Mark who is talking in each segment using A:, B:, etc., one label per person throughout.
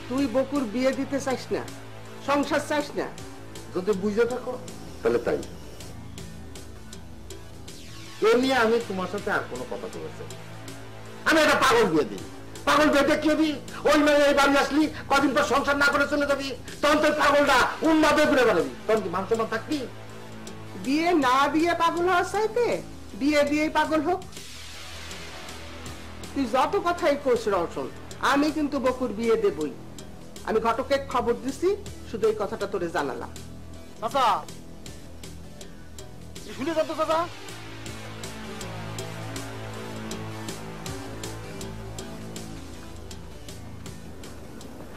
A: তুই বকুর বিয়ে দিতে চাইস না, সংসার চাইস না?
B: যদি বুঝে থাকো তাহলে তাই। এ নিয়ে আমি তোমার সাথে আর কোনো কথা বলেছি? আমি একটা পাগল বিয়ে দিই। পাগল বিয়েতে কি হবি? ওই মেয়ে এই বাড়ি আসলি কদিন পর সংসার না করে চলে যাবি, তখন তোর পাগলটা উন্মাদে ঘুরে বেড়াবি, তখন কি মান সম্মান থাকবি?
A: বিয়ে না দিয়ে পাগল হওয়ার চাইতে বিয়ে দিয়ে পাগল হোক। তুই যত কথাই কোস রওশন, আমি কিন্তু বকুর বিয়ে দেবই। আমি ঘটককে খবর দিছি, শুধু এই কথাটা তোরে জানালাম।
C: চাচা শুনে যান তো চাচা।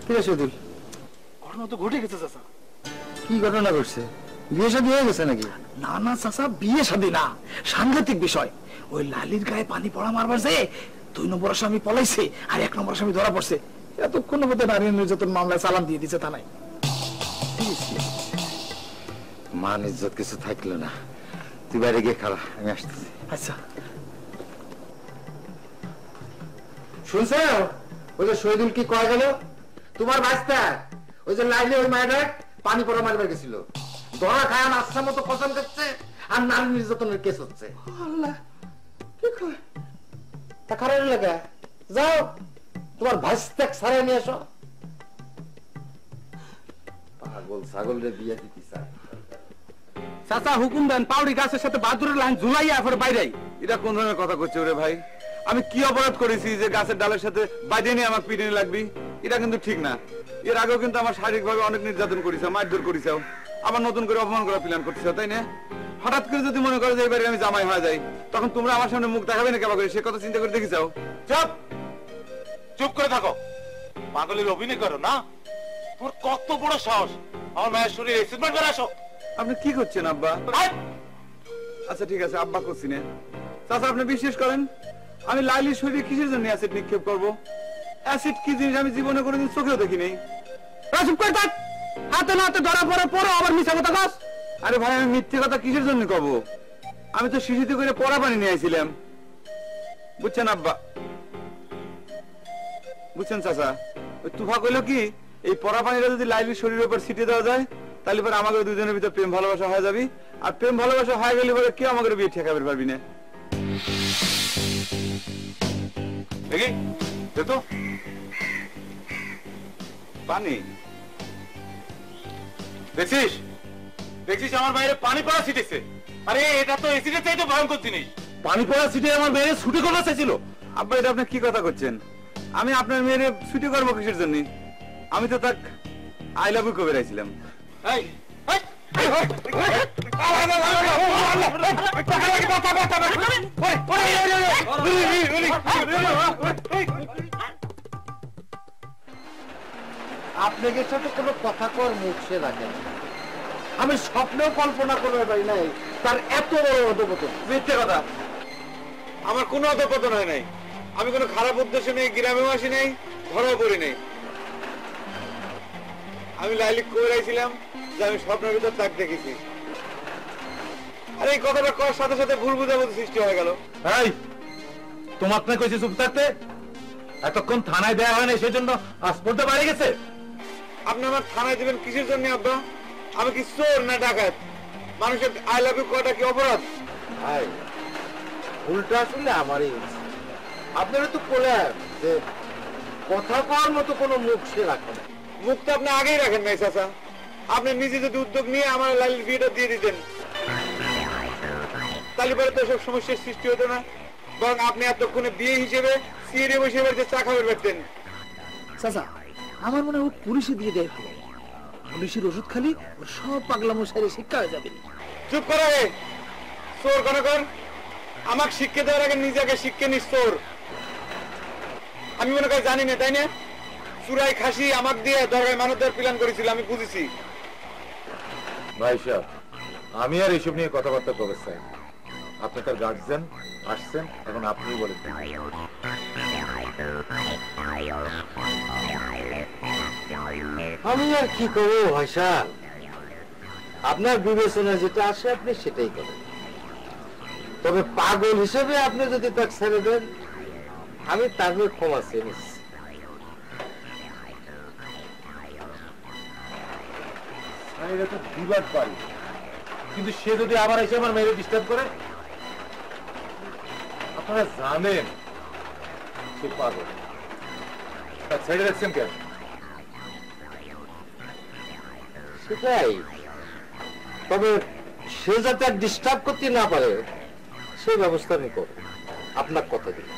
B: কি রে শহীদুল,
C: ঘটনা তো ঘটে গেছে চাচা।
B: কি ঘটনা ঘটছে? বিয়ে শাদী হয়ে গেছে নাকি?
C: না না চাচা, বিয়ে শাদী না, সাংঘাতিক বিষয়। ওই লালির গায়ে পানি পড়া মারবার যে 2 নম্বর আসামি পলাইছে আর 1 নম্বর আসামি ধরা পড়ছে। এতক্ষণ মধ্যে নারী নির্যাতন মামলায় চালান দিয়ে দিচ্ছে থানায়।
B: মান ইজ্জত কিছু থাকলো না। তুই বাইরে গিয়ে খাওয়া, আমি আসতেছি।
C: আচ্ছা
B: শুনছো ওই যে শহীদুল কি কয়ে গেল? তোমার বাচ্চা ওই যে লাইলে ওই মায়ের পানি পড়া মারবার গেছিল, ধরা খায় আচ্ছা মতো পছন্দ করছে, আর নারী নির্যাতনের কেস হচ্ছে।
A: আল্লাহ, কি কয়?
B: তা খারাপ লাগে, যাও তোমার ভাইস্তাক সারাই নিয়ে আসো। পাগল ছাগলের বিয়ে দিতে চায়।
D: চাচা হুকুম দেন, পাউড়ি গাছের সাথে বাদুরের লাইন ঝুলাইয়া এরপরে বাইরে। এটা কোন ধরনের কথা করছে ওরে ভাই? আমি কি অপরাধ করেছি যে গাছের ডালের সাথে বাইরে নিয়ে আমার পিটে লাগবি? এটা কিন্তু ঠিক না। এর আগেও কিন্তু আমার শারীরিক ভাবে অনেক নির্যাতন করেছে, মারধর করেছে, আবার নতুন করে অপমান করা প্ল্যান করতেছ, তাই না? হঠাৎ করে যদি মনে করো যে এবারে আমি জামাই হয়ে যাই, তখন তোমরা আমার সামনে মুখ দেখাবে না কেবা করে? সে কথা চিন্তা করে দেখেছাও?
E: চুপ চুপ করে থাকো, পাগলের অভিনয় করো না। তোর কত বড় সাহস আমার মায়ের শরীরে এক্সিডেন্ট করে আসো।
D: আপনি কি করছেন আব্বা? আচ্ছা ঠিক আছে, আব্বা করছি না। চাচা আপনি বিশ্বাস করেন আমি লাইলির শরীরে কিসের জন্য অ্যাসিড নিক্ষেপ করব? অ্যাসিড কি জিনিস আমি জীবনে কোনোদিন চোখেও দেখি নাই। হাতে না হাতে ধরা পড়ার পরও আবার মিথ্যা কথা কস? আরে ভাই আমি মিথ্যে কথা কিসের জন্য কব? আমি তো শিশুতে করে পড়া পানি নিয়ে আইছিলাম, বুঝছেন আব্বা? বুঝছেন চাচা? ওই তুফা কইলো কি এই পড়া পানিটা যদি লাইলির শরীরের উপর ছিটিয়ে দেওয়া যায় তাহলে পরে আমাদের দুজনের ভিতর প্রেম ভালোবাসা হয়ে যাবে, আর প্রেম ভালোবাসা হয়ে গেলে পরে কেউ আমাদের বিয়ে ঠেকাবে পারবি না।
E: দেখি তো
D: পানি
E: দেখছিস? দেখছিস আমার বাইরে পানি পড়া ছিটেছে। আরে এটা তো এসিডের চাইতে ভয়ঙ্কর জিনিস।
D: পানি পড়া ছিটে আমার মেয়ে ছুটি করতে চাইছিল। আব্বা এটা আপনি কি কথা করছেন? আমি আপনার মেয়ের ছুটি করবো কিসের জন্য? আমি তো তাক আই লাভ ইউ কবে রাইছিলাম।
B: আপনাদের সাথে কোনো কথা কর মুখ সে রাখেন। আমি স্বপ্নেও কল্পনা করতে পারি নাই তার এত বড় অধপতন।
D: মিথ্যে কথা, আমার কোনো অধপতন হয় নাই। আমি কোনো খারাপ উদ্দেশ্য নেই, গ্রামেও আসি নাই, ঘরেও পড়ি নাই। আমি লাইলি কই রাইছিলাম যে আমি স্বপ্নের ভিতর তাক দেখেছি। আর এই কথাটা করার সাথে সাথে ভুল বুঝাবুঝি সৃষ্টি হয়ে গেল।
E: এই তোমার না কইছি চুপ থাকতে? এতক্ষণ থানায় দেওয়া হয় না সেজন্য আজ পড়তে পারে গেছে।
D: আপনি আমার থানায় দিবেন কিসের জন্য আব্বা? আমি কি চোর না ডাকাত? মানুষের আই লাভ ইউ কয়টা কি অপরাধ?
B: ভাই ভুলটা আসলে আমারই হয়েছে। আপনারা তো বলেন যে কথা কওয়ার মতো কোনো মুখ সে রাখে না।
D: মুখ তো আপনি আগেই রাখেন নাই চাচা। আপনি নিজে যদি উদ্যোগ নিয়ে আমার লাইলির বিয়েটা দিয়ে দিতেন তাহলে পরে তো সব সমস্যার সৃষ্টি হতো না, বরং আপনি এতক্ষণে বিয়ে হিসেবে সিঁড়ে বসে বাড়িতে চা খাবার পারতেন।
C: চাচা আমার মনে হয় পুলিশে দিয়ে দেয় ভালো। পুলিশের ওষুধ খালি ওর সব পাগলামো সাইরে শিক্ষা হয়ে যাবে।
D: চুপ করে রে চোর কনকর। আমাকে শিক্ষা দেওয়ার আগে নিজেকে শিক্ষা নিস চোর। আমি মনে করি জানি না, তাই না? চুরাই খাসি আমাকে দিয়ে দরগায় মানুষ দেওয়ার প্ল্যান করেছিল, আমি বুঝেছি।
E: ভাই সাহেব আমি আর এইসব নিয়ে কথাবার্তা করতে চাই। আপনি তার গার্জিয়ান আসছেন, এখন আপনি বলেন।
B: আমি আর কি করবো ভাই সাহেব, আপনার বিবেচনা যেটা আসে আপনি সেটাই করেন। তবে পাগল হিসেবে আপনি যদি তাকে ছেড়ে দেন আমি তার ক্ষমা চেয়ে নিচ্ছি।
E: এটা তো দিবার পারি, কিন্তু সে যদি আবার এসে আমার মেয়েকে ডিস্টার্ব করে, আপনারা জানেন সে পাগল। ছেড়ে রাখছেন কেন?
B: সেটাই, তবে সে যাতে আর ডিস্টার্ব করতে না পারে সেই ব্যবস্থা আমি করব, আপনার কথা দিই।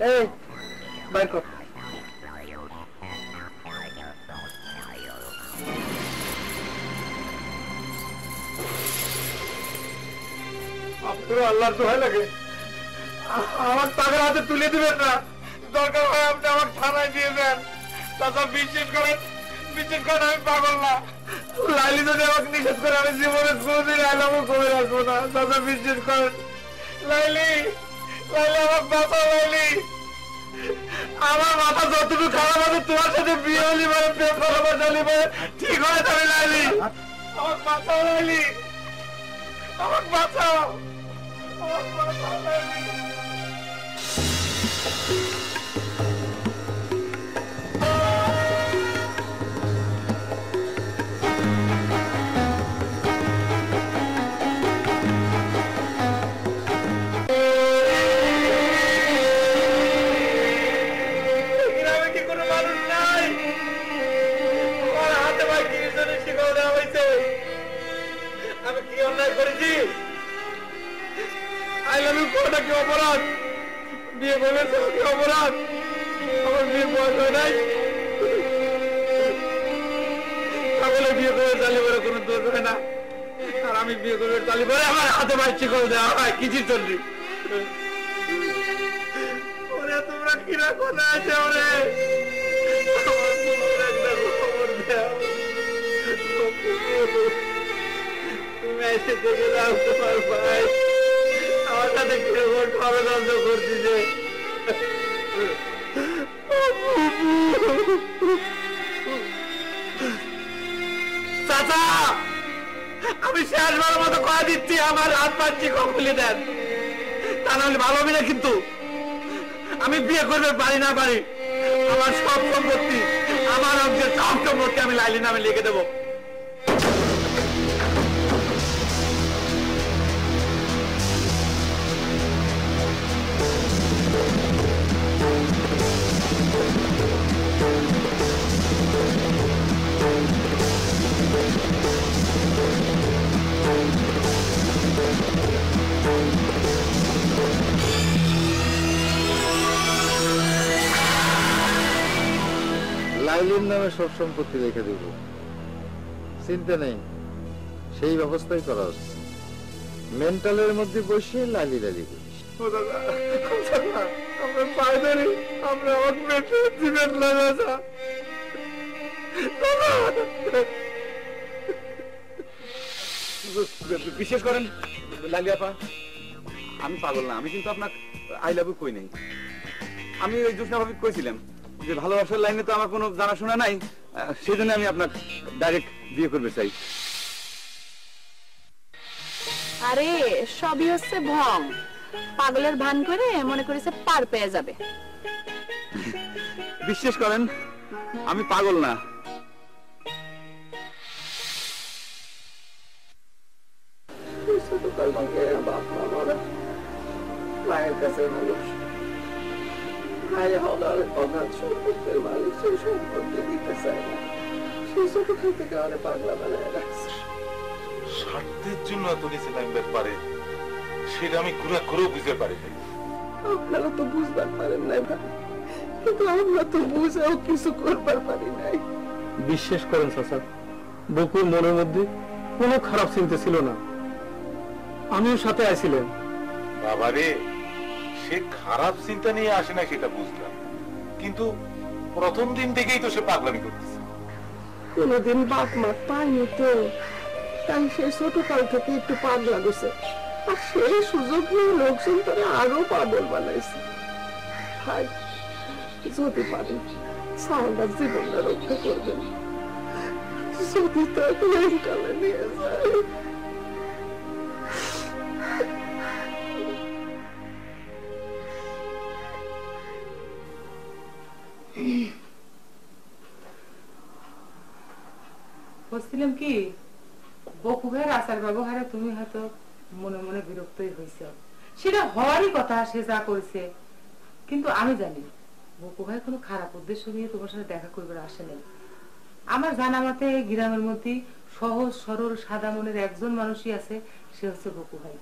C: এই বাইর কর।
E: আপনারা আল্লাহর দোহাই লাগে আমার টাকার হাতে তুলে দিবেন না, দরকার হয় আপনি আমার থানায় দিয়ে দেন। চাচা বিশ্বাস করেন আমি পাগল না। লাইলি যদি আমাকে নিষেধ করে আমি জীবনে কোনোদিন আইলামও করে রাখবো না। চাচা বিশ্বাস করেন। লাইলি আমাকে বাঁচাও। লাইলি, আমার মাথা যতটুকু খারাপ আছে তোমার সাথে বিয়ে হলি মানে প্রেম ভালোবাসা মানে ঠিক হয়ে যাবে। লাইলি আমাকে বাঁচাও। লাইলি আমাকে বাঁচাও। আমি কি অন্যায় করেছি? আইলামি কোনটা কি অপরাধ? বিয়ে করেছে কি অপরাধ? আমার বিয়ে বয়স হয় নাই। সকলে বিয়ে করে তালিবারে কোনো দোষ হয় না, আর আমি বিয়ে করে তালিবারে আমার হাতে বাইচি করে দেওয়া হয় কিছুর জন্য। ওরে তোমরা কিরা কোনা আছে? ওরে আমার তোমার একটা খবর দাও। তুমি এসে দেখে যাও তোমার ভাই আমার সাথে কিরকম ষড়যন্ত্র করতেছে। চাচা, আমি শেষবার মতো কয়ে দিচ্ছি আমার হাত পাচ্ছি খুলে দেন, তা নাহলে ভালো হবে না। কিন্তু আমি বিয়ে করতে পারি না পারি, আমার সব সম্পত্তি, আমার অঙ্কের সব সম্পত্তি আমি লাইলি নামে লিখে দেবো।
B: লাইলির নামে সব সম্পত্তি রেখে দেব, চিন্তা নেই, সেই ব্যবস্থাই করা হচ্ছে। মেন্টালের মধ্যে বসে লালি লালি করিস।
E: আমরা পাই ধরি, আমরা জীবন লাগা। বিশেষ করেন লালিয়াপা, আমি পাগল না, আমি কিন্তু আপনাকে আই লাভ ইউ কই নাই। আমি ওই জোসনা ভাবি কইছিলাম যে ভালোবাসার লাইনে তো আমার কোনো জানাশোনা নাই, সেই জন্য আমি আপনার ডাইরেক্ট বিয়ে করতে চাই।
F: আরে সবই হচ্ছে ভং, পাগলের ভান করে মনে করেছে পার পেয়ে যাবে।
D: বিশ্বাস করেন আমি পাগল না।
A: মায়ের কাছে মানুষ, ভাই হওয়ার অগাধ সম্পত্তির মালিক, সেই সম্পত্তি দিতে চায় না। সেই ছোটখান থেকে অনেক পাগলা বানায় রাখছে।
E: স্বার্থের জন্য এত নিচে নামতে পারে সেটা আমি ঘুরে ঘুরেও বুঝতে পারি।
A: আপনারা তো বুঝবার পারেন নাই ভাই, কিন্তু আমরা তো বুঝেও কিছু করবার পারি নাই।
G: বিশ্বাস করেন চাচা, বকুর মনের মধ্যে কোনো খারাপ চিন্তা ছিল না, আমিও সাথে আইছিলাম।
E: বাবারে, সে খারাপ চিন্তা নিয়ে আসে না সেটা বুঝলাম, কিন্তু প্রথম দিন থেকেই তো সে পাগলামি করতেছে।
A: কোনদিন বাপ মা পাইনি তো, তাই সেই ছোটকাল থেকে একটু পাগলা গেছে, আর সেই সুযোগ নিয়ে লোকজন তারা আরো পাগল বানাইছে। ভাই যদি পারেন সারাটা জীবনটা রক্ষা করবেন, যদি তাকে মেন্টালে নিয়ে যায়।
H: বলছিলাম কি, বকু ভাইয়ের আচার ব্যবহারে তুমি হয়তো মনে মনে বিরক্তই হয়েছ। সেটা হওয়ারই কথা, সে যা করেছে। কিন্তু আমি জানি বকু ভাই কোনো খারাপ উদ্দেশ্য নিয়ে তোমার সাথে দেখা করবে আসে নাই। আমার জানা মতে গ্রামের মধ্যে সহজ সরল সাদা মনের একজন মানুষই আছে, সে হচ্ছে বকু ভাই।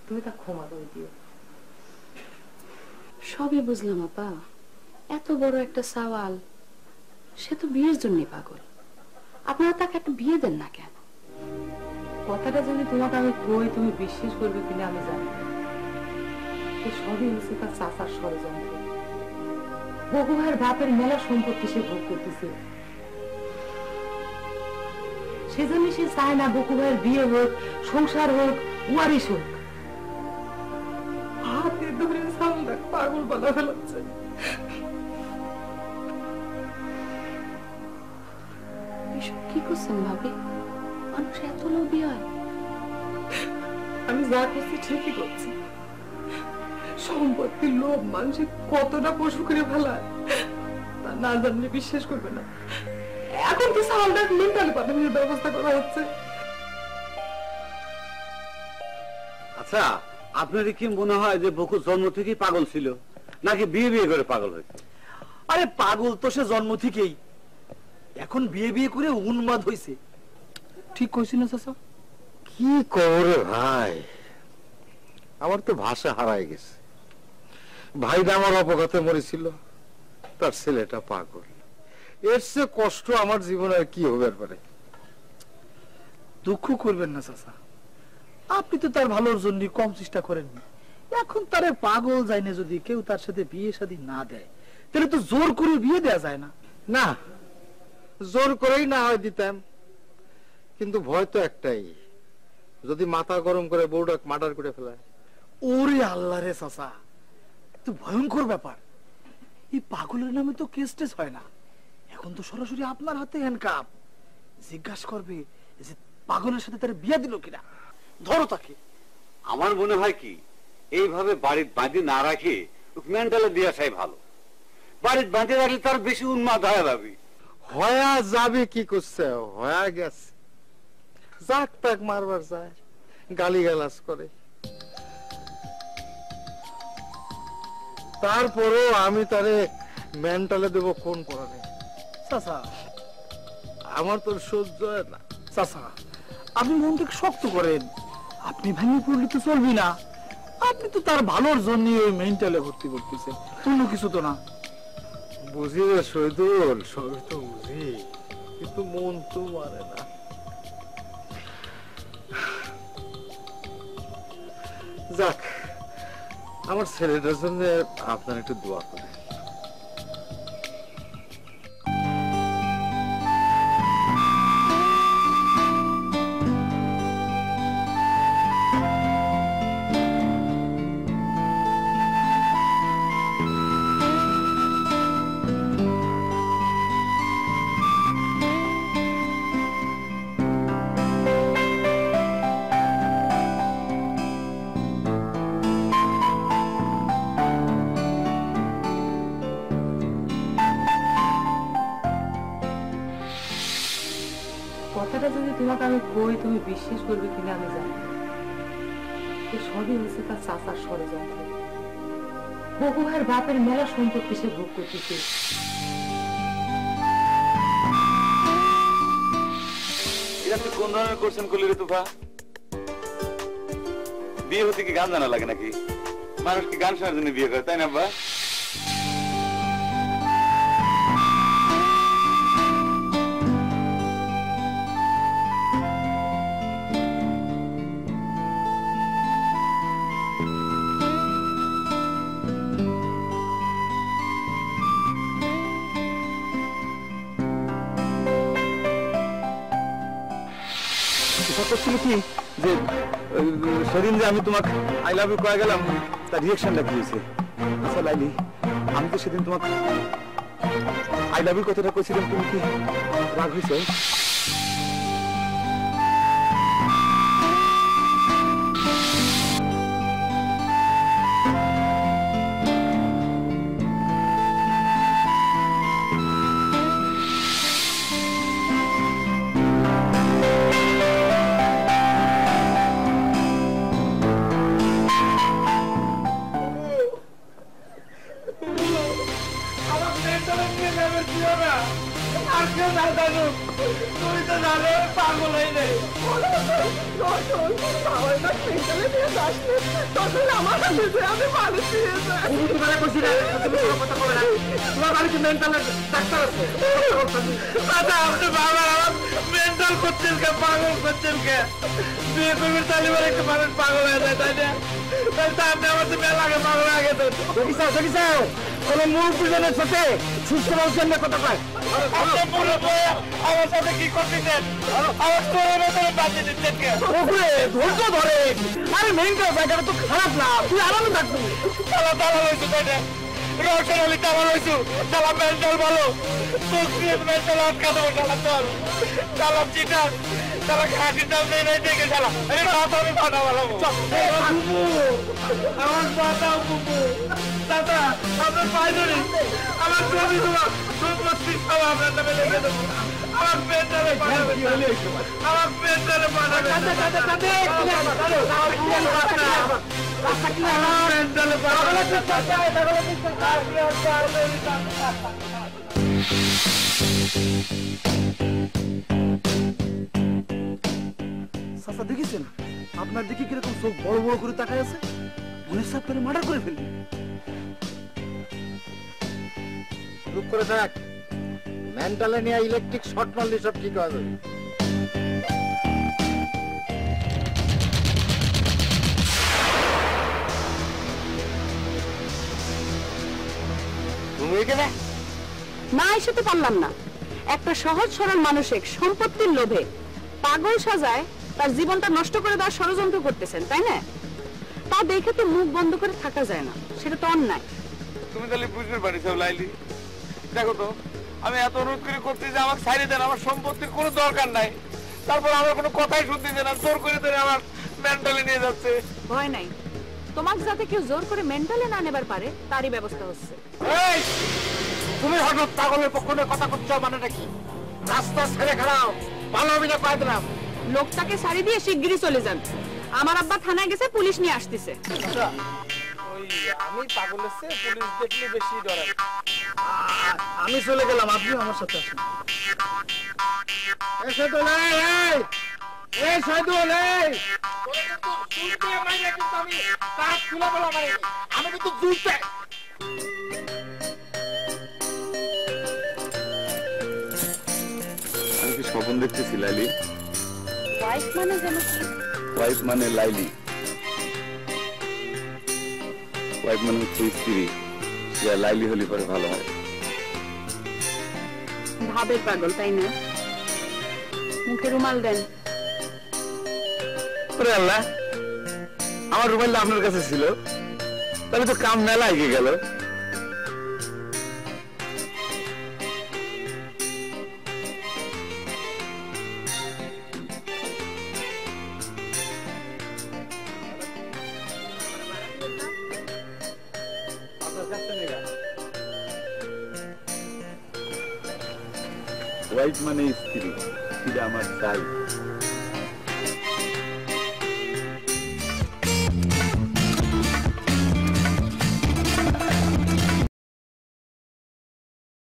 H: তুমি তা ক্ষমা করে দিও।
F: সবই বুঝলাম আপা, এত বড় একটা সওয়াল, সে তো বিয়ের জন্য পাগল। আপনারা তাকে একটা বিয়ে দেন না কেন?
H: কথাটা যদি তোমাকে আমি কই তুমি বিশ্বাস করবে কিনা আমি জানি না। সবই হচ্ছে তার চাচার ষড়যন্ত্র। বকু ভাইয়ের বাপের মেলা সম্পত্তি সে ভোগ করতেছে, সেজন্য সে চায় না বকু ভাইয়ের বিয়ে হোক, সংসার হোক, ওয়ারিশ হোক। হাতে ধরে সামনে পাগল বানা ফেলাচ্ছে।
F: কি করছেন ভাবি? মানুষ এত লোভী হয়?
H: আমি যা করছি ঠিকই করছি। সম্পত্তির লোভ মানুষের কতটা পশু করে ফেলায় তা না জানলে বিশ্বাস করবে না। এখন তো সালটা মেন্টালি পাঠানোর ব্যবস্থা করা হচ্ছে।
D: আচ্ছা, আপনার কি মনে হয় যে বকু জন্ম থেকেই পাগল ছিল, নাকি বিয়ে বিয়ে করে পাগল হয়েছে?
C: আরে পাগল তো সে জন্ম থেকেই, এখন বিয়ে বিয়ে করে উন্মাদ হয়েছে। ঠিক কইছি না চাচা?
B: কি করে ভাই, আমার তো ভাষা হারাই গেছে। ভাইটা আমার অপঘাতে মরেছিল, তার ছেলেটা পাগল। এর চেয়ে কষ্ট আমার জীবনে আর কি হবে পারে?
C: দুঃখ করবেন না চাচা, আপনি তো তার ভালোর জন্য কম চেষ্টা করেননি। এখন তারে পাগল যায় না, যদি কেউ তার সাথে বিয়ে শাদী না দেয় তাহলে তো জোর করে বিয়ে দেয়া যায় না।
B: না, জোর করেই না হয় দিতাম, কিন্তু ভয় তো একটাই, যদি মাথা গরম করে বউটা মার্ডার করে ফেলায়।
C: ওরে আল্লাহ রে চাচা, তো ভয়ঙ্কর ব্যাপার। এই পাগলের নামে তো কেস টেস হয় না, এখন তো সরাসরি আপনার হাতে হ্যান্ডকাপ। জিজ্ঞাসা করবে যে পাগলের সাথে তার বিয়ে দিল কিনা, ধরো তাকে।
D: আমার মনে হয় কি, এইভাবে বাড়ির বাঁধি না রাখে মেন্টালে দিয়ে আসাই ভালো। বাড়ির বাঁধে রাখলে তার বেশি উন্মাদ হয়ে যাবে।
B: হয়া যাবে কি করছে, হয়া গেছে, যাক তাক মারবার যায়, গালি গালাজ করে। তারপরও আমি তারে মেন্টালে দেব কোন পড়ানে?
C: চাচা,
B: আমার তো সহ্য হয় না।
C: চাচা, আপনি মনটাকে শক্ত করেন, আপনি ভেঙে পড়লে তো চলবি না। আপনি তো তার ভালোর জন্য ওই মেন্টালে ভর্তি করতেছেন, অন্য কিছু তো না।
B: বুঝি রে শহীদুল, সবই তো বুঝি, কিন্তু মন তো মানে না। যাক, আমার ছেলেটার জন্য আপনার একটু দোয়া করে।
H: কথাটা যদি তোমাকে আমি কই তুমি বিশ্বাস করবে কিনা আমি জানি না। সবই হচ্ছে তার চাচার ষড়যন্ত্র। বকু ভাইয়ের বাপের মেলা সম্পত্তি সে ভোগ করতেছে।
D: এটা তুই কোন ধরনের কোশ্চেন করলি রে তুফা? বিয়ে হতে কি গান জানা লাগে নাকি? মানুষ কি গান শোনার জন্য বিয়ে করে, তাই না বা? করছিল কি যে সেদিন যে আমি তোমাকে আই লাভ ইউ কয়ে গেলাম, তার রিয়াকশনটা কি হয়েছে? আচ্ছা লাইলি, আমি তো সেদিন তোমাকে আই লাভ ইউ কথাটা কইছিলাম, তুমি কি রাগ হয়েছে?
E: জানুক, তুই তো জানো পাগল হয়ে নেই। আপনি বাবা মেন্টাল করছেন কে, পাগল করছেন কে? বিয়ে করবেন তালিবার একটা মানুষ পাগল হয়ে যায়, তাই না? তাই আপনি আমার তো মেলা আগে পাগল আগে তো কোন মূল পূজনের সাথে সুস্থ মানুষের কথা পায়। আমার সাথে কি করতেছেন? আমার তোর বাঁচিয়ে দিচ্ছেন কে? ধৈর্য ধরে, আরে মেন্টাল জায়গাটা তো খারাপ না, তুই আরামে থাকবি। তালা তালা হয়েছে তাই না? রোশন আলী তালা হয়েছু, তালা মেন্টাল ভালো, মেন্টাল আটকা দেবো তালা তোর, তালা চিটার, তারা খাসির দাম নেই নাই দেখে চালা, আমি পাঠা বানাবো। আমার পাঠাও বুবু, দাদা আপনার পাই ধরি, আমার জমি সম্পত্তি সব আপনার নামে লিখে দেবো। আমার পেন্টারে পাঠাবে, আমার পেন্টারে পাঠাবে,
C: চাচা দেখেছেন আপনার দিকে কিরকম চোখ বড় বড় করে তাকায় আছে, মনে হচ্ছে আপনারা মার্ডার করে ফেলবেন।
B: চুপ করে থাক, মেন্টালে নিয়ে ইলেকট্রিক শর্ট মারলে সব ঠিক হয়ে যাবে। তুমি এখানে
F: না এসে তো পারলাম না। একটা সহজ সরল মানুষের সম্পত্তির লোভে পাগল সাজায় তার জীবনটা নষ্ট করে দেওয়ার ষড়যন্ত্র করতেছেন, তাই না? তা দেখে তো মুখ বন্ধ করে থাকা যায় না, সেটা তো অন্যায়।
E: তুমি তাহলে বুঝতে পারিস লাইলি, দেখো তো আমি এত অনুরোধ করে করছি যে আমাকে ছাড়িয়ে দেন, আমার সম্পত্তির কোনো দরকার নাই, তারপর আমার কোনো কথাই শুনতেছে না, জোর করে ধরে আমার মেন্টালি নিয়ে যাচ্ছে।
F: ভয় নাই, তোমাকে যাতে কেউ জোর করে মেন্টালে না নেবার পারে তারই ব্যবস্থা হচ্ছে।
B: এই, তুমি হঠাৎ পাগলের পক্ষ নিয়ে কথা করছো, মানে নাকি? রাস্তা ছেড়ে খারাপ, ভালো আমি না পাই দিলাম।
F: লোকটাকে শাড়ি দিয়ে শিগগিরই চলে যান, আমার আব্বা থানায় গেছে, পুলিশ নিয়ে আসতেছে।
E: আমি পাগলের চেয়ে পুলিশ দেখলে বেশি ডরাই।
C: আমি চলে গেলাম, আপনি আমার সাথে আসুন।
B: আমি কিন্তু জুড়তে
D: আমি কি স্বপ্ন দেখতেছি লাইলি?
F: ওয়াইফ মানে যেন কি?
D: ওয়াইফ মানে লাইলি, ওয়াইফ মানে হচ্ছে স্ত্রী, যা লাইলি হলে পরে ভালো হয়।
F: ভাবের পাগল, তাই না? মুখে রুমাল দেন।
D: ওরে আল্লাহ, আমার রুমালটা আপনার কাছে ছিল, তাহলে তো কাম মেলা এগিয়ে গেল। ওয়াইফ মানে স্ত্রী, সেটা আমার চাই।